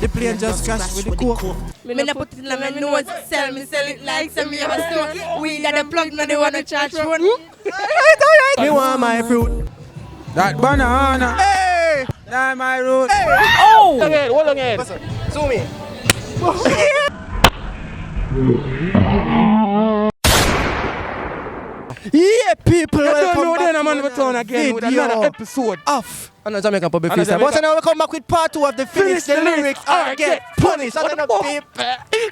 The plane just crashed with the coke. Me no put it in my nose, sell it like some me have a store. We got the plug, now they wanna charge phone. Alright. Me want my fruit. That banana. Hey! That my root. Hey! Oh! Hold on again. Zoom in. Yeah, people. You don't know back then I'm on the turn again with another episode. Off. On a Jamaican public freestyle. But now we come back with part 2 of the finish the lyrics or get punished. I don't know, people.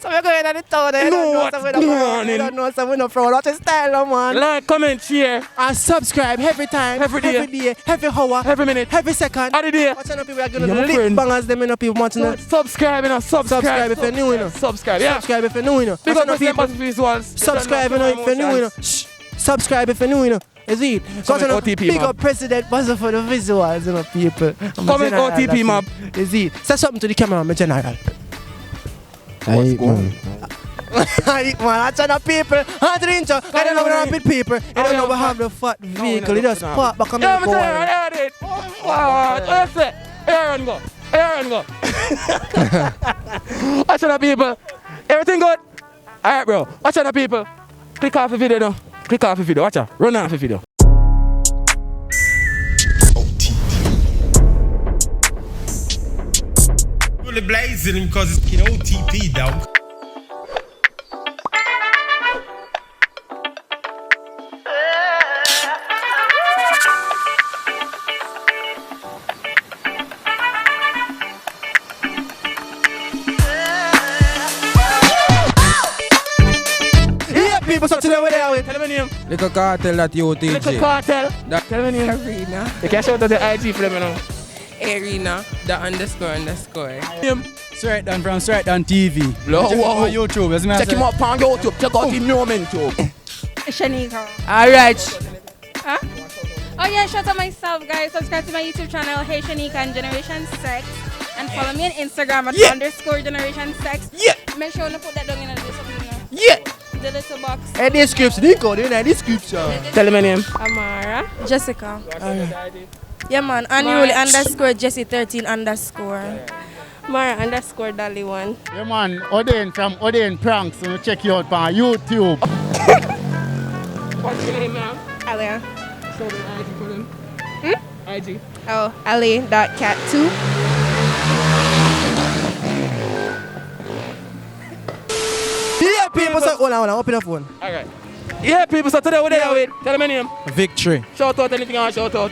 So we're going to the town. I don't know, so we're not from what style, man. Like, comment, share. And subscribe every time, every day, every hour, every minute, every second. Every day. Watching up, people are going to lip bangers them in people watching us. Subscribe, you know, subscribe if you're new, you know. Subscribe, yeah. Subscribe if you're new, you know. Because of people visuals. Subscribe, you know, if you're new, you know. Shh. Subscribe if you're new, you know. Is it? Big up President Bazzle for the visuals, you know, people. Comment OTP MOB. Is it? Say something to the camera, my general. What's going? Man, I tell the people, I don't know what with people. I don't know what have the fat vehicle. It just park back on the go. Yeah, that's it. Here and go. Watch the people. Everything good? Alright, bro. Watch the people. Click off the video now. Click off the video. Watch out. Run off the video. Really blazing because it's OTP, dog. What's up today? Where are we? Tell me name. Little cartel that you teach. Little cartel. Tell me name. Arena. You can shout out the IG for them now. Arena. The __. Name. STREET from STREET TV. Check him on YouTube. Check him out on YouTube. Check out him on YouTube. Shanika. Alright. Huh? Oh yeah, shout out myself, guys. Subscribe to my YouTube channel, Hey Shanika and Generation Sex. And follow me on Instagram at _Generation Sex. Yeah. Make sure you put that down in the description. Yeah. The little box. And description. You go in the description. Tell me name. Amara. Jessica. Yeah, man. Unruly _Jessie13 _ Mara _Dolly1. Yeah, man. Oshane from Oshane Pranks. So check you out on YouTube. What's your name, ma'am? Alia. So the IG for them. IG. Oh, Ali.cat2. Yeah, people. So, hold on. Open your phone. Alright. Yeah, people. So today, what are you with? Tell me name. Victory. Shout out anything you want to shout out.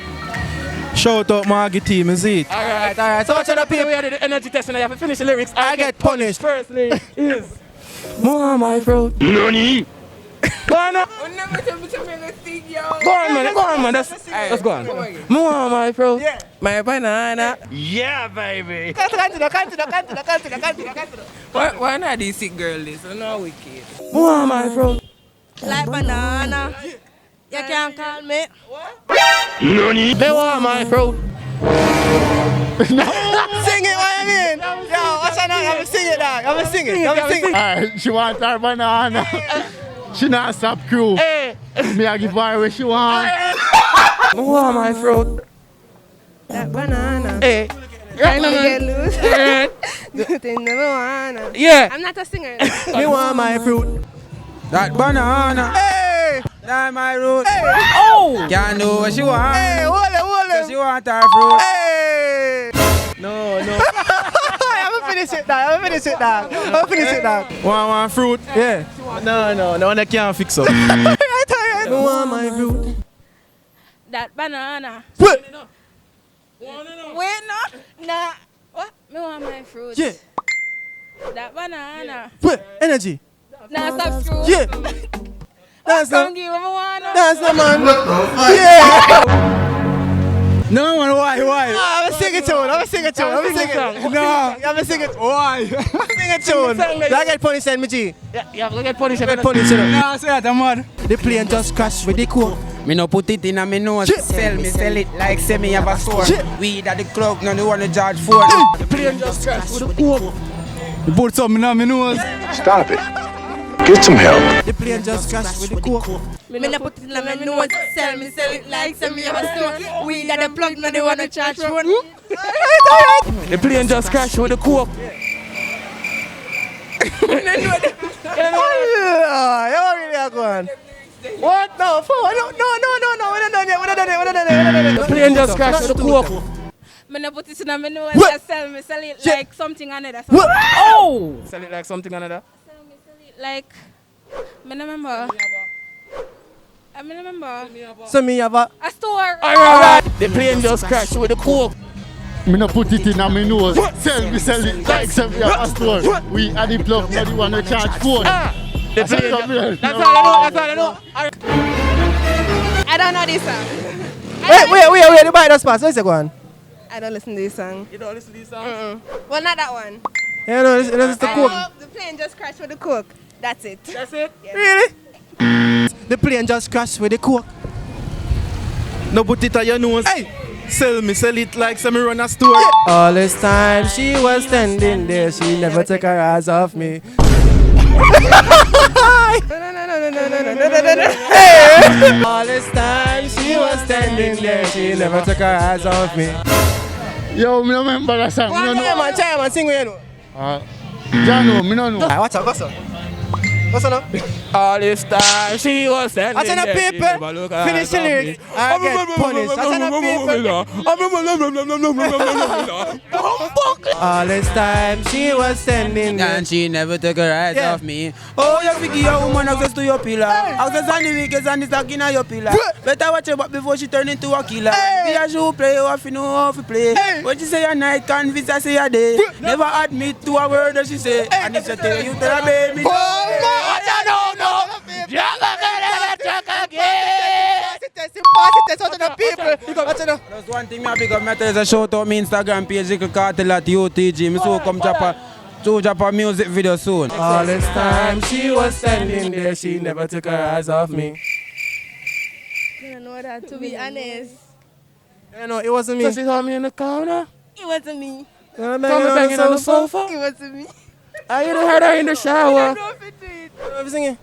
Shout out Margie team, is it? Alright. So, watch the people. We had the energy test and I have to finish the lyrics. I get punished. Firstly is more my fruit. Nani? Go on now. Go on, man. Let's go on. More my fruit. Yeah. My banana. Yeah, baby. Continue. One of these sick girls is so wicked. More my fruit. Like banana. You can't call me. Nani? They want my fruit. Sing it, what I mean? Yo, Oshane, I'm gonna sing it, dog. I'm gonna sing it. Alright, she wants her banana. She not stop crew. Hey. Me I give her what she want. More my fruit. That banana. Hey. Right now, get loose. Hey. Good thing never wanna. Yeah. I'm not a singer. Me want my fruit. That banana. Hey! That my root. Hey! Oh. Can't do what she want. Hey, hold it. She want her fruit. Hey! No. I'm gonna finish it, dog. Want fruit? Yeah. No, they can't fix up. Alright. Me want my fruit. That banana. What? Wait, no. Nah. What? Me want my fruit. Yeah. That banana. What? Energy. Nah, stop screw. Yeah. That's Come not. give me one. That's not, man. Yeah. No, man, why? I'm gonna sing a tune. No. I'm gonna sing it. Why? Sing a tune. I get punished, me G. Yeah, you have to get punished. Get punished. No, say that, man. The plane just crashed with the coke. Me no put it in a me nose. Sell it like say me have a store. Weed at the club, no one to charge for. The plane just crashed with the coke. You put something on me nose. Stop it. Get some help. The plane just crashed with the coke. Me no put it in my nose, sell it like some me have a store. We got the plug, now they wanna charge phone. The plane just crashed with the coke. You really are going. What? No, no. We're not done yet. The plane just crashed with the coke. I put it in a menu and I sell it like something another. Oh! Sell it like something another. Sell it like. I remember. So me have a store. Alright. The plane just crashed with the coke. Me no put it in a me nose. Sell it like some a store. We at the plug, nobody wanna charge phone. The plane. That's all I know. I don't know this song. Wait, the bike just passed. Let's go on. I don't listen to this song. You don't listen to this song? Well, not that one. Yeah, no, this is the coke. The plane just crashed with the coke. That's it. That's it? Yes. Really? The plane just crashed with the coke. No put it on your nose. Hey! Sell it like some run a store. All this time she was standing there, she never took her eyes off me. No. All this time she was standing there, she never took her eyes off me. Yo, me no remember that song. Me no know. Try man, sing with you. Jano, me no know. Alright, what's up? What's up? All this time she was standing I tell the there, people, she never look at finish the me. lyrics, I get punished. I tell the people. All this time she was standing there. And she never took her eyes off me. Oh, you figure your woman access to your pillar. Access on the weakest and it's stuck in your pillar. Better watch her back before she turn into a killer. Be a shoe play, you have to know how to play. What you say a night, convince I say a day. Never admit to a word that she say. And if she tell you, tell her baby. There's one thing I big up matter is a shout out my Instagram page, Little Cartel at UTG. Me so come drop a music video soon. All this time she was standing there, she never took her eyes off me. I don't know that, to be honest. You know, it wasn't me. So she saw me in the corner. It wasn't me. Banging on the sofa. It wasn't me. I even heard her in the shower. I'm singing.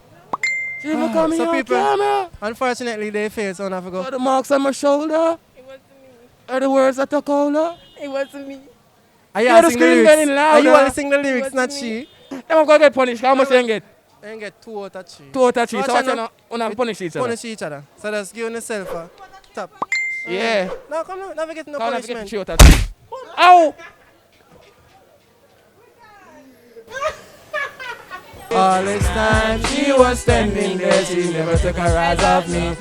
She even called me So on people, camera. unfortunately, they failed, so I have to go. Got the marks on my shoulder. It wasn't me. Are the words that took over? It wasn't me. Are you Hear the all sing the screen lyrics? getting Are you louder. all sing the lyrics, not she? Them gonna get punished. How much they get? They get 2 out of 3. 2 out of 3. So Watch what's out gonna punish each other? Punish each other. So just give yourself a tap. Yeah. No, come on, never get no Can't have to get punishment. 3 out of 3. Ow! All this time she was standing there, she never took her eyes off me.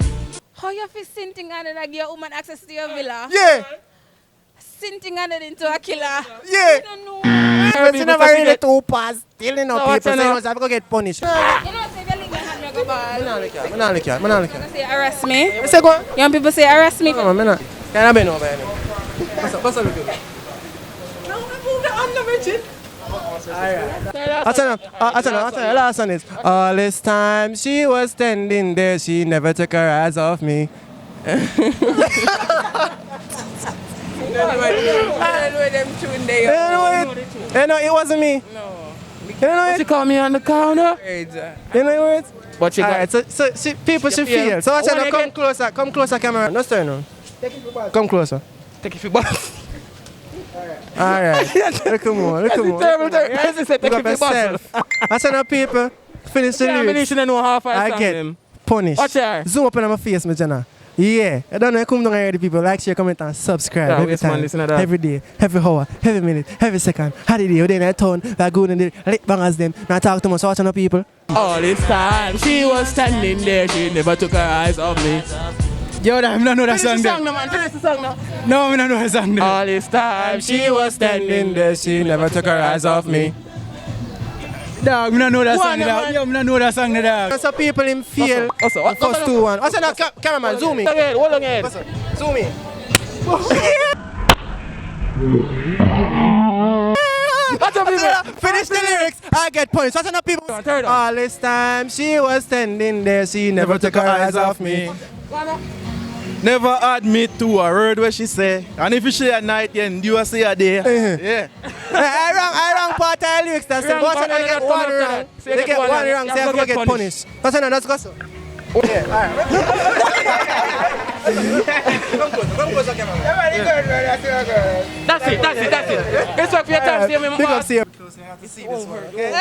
How you feel sinting and then give your woman access to your villa? Yeah, Sinting and then into a killer? yeah. I don't know. But you never really too pass. Still enough So people what's say, enough? you know, I'm going to get punished. You know what I'm saying? You're linking hand, you go ball. I'm not like You say arrest me. I say go on. Young people say arrest me. No, I'm not. Can I be no, man? What's up with you? No, I moved the under, Richard. I tell you, last one is all this time she was standing there, she never took her eyes off me. I don't know them tune there. You know, it wasn't me. No. You know She it? called me on the counter. You know it? But she got Alright, so people should feel. So watch out, come closer, camera. No stay no. Come closer. take it for boss. Alright. Look more. Terrible. Take it for boss. I said, people, finish the Yeah, lyrics. I shouldn't know how far I I get them. punished. Watch her. Zoom up on my face, my Jenna. Yeah, I don't know. Come down already, people. Like, share, comment, and subscribe Yeah, every yes, man, time, listen to that. every day, every hour, every minute, every second. How did you? Then I turn, we're good and lit bangers them. Now talk to me, so watch on the people. All this time she was standing there, she never took her eyes off me. Yo, I don't know that Finish song the there. song now, man. Finish the song now. No, I don't know that song there. All this time she was standing there, she never took her eyes off me. Dog, I don't know that song One, there. man. Yo, I don't know that song there, dog. So people in feel Also, what- first 2-1. I said, now, cameraman, zoom in. Hold on again. Zoom in. Finish the lyrics, I get points. What's enough people? Turn it on. All this time she was standing there, she never took her eyes off me. Never admit to a word where she say. And if you say a night, then you will say a day. Yeah. I wrong part of the lyrics. That's the Wrong boss. part, They get another one turn. wrong. So you They get get one one wrong. wrong. You So have I to go get get punished. punished. What's another? Let's go. So. Yeah, all right. Come closer, cameraman. That's it. Respect for your time. See you in my Big up, boss. see you. close, you have to see this one. Okay?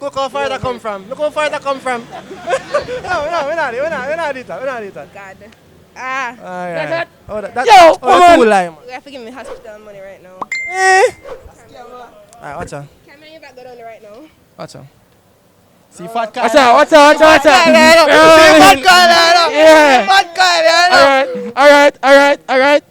Look how far that come from. Look how far that come from. No, we're not it. God. Ah. Alright. Oh, that's woman. cool line. You have to give me hospital money right now. Alright, watch out. Can you back go down there right now? Watch out. See fat guy. Watch out. See fat guy. Yeah. Fat guy. Alright.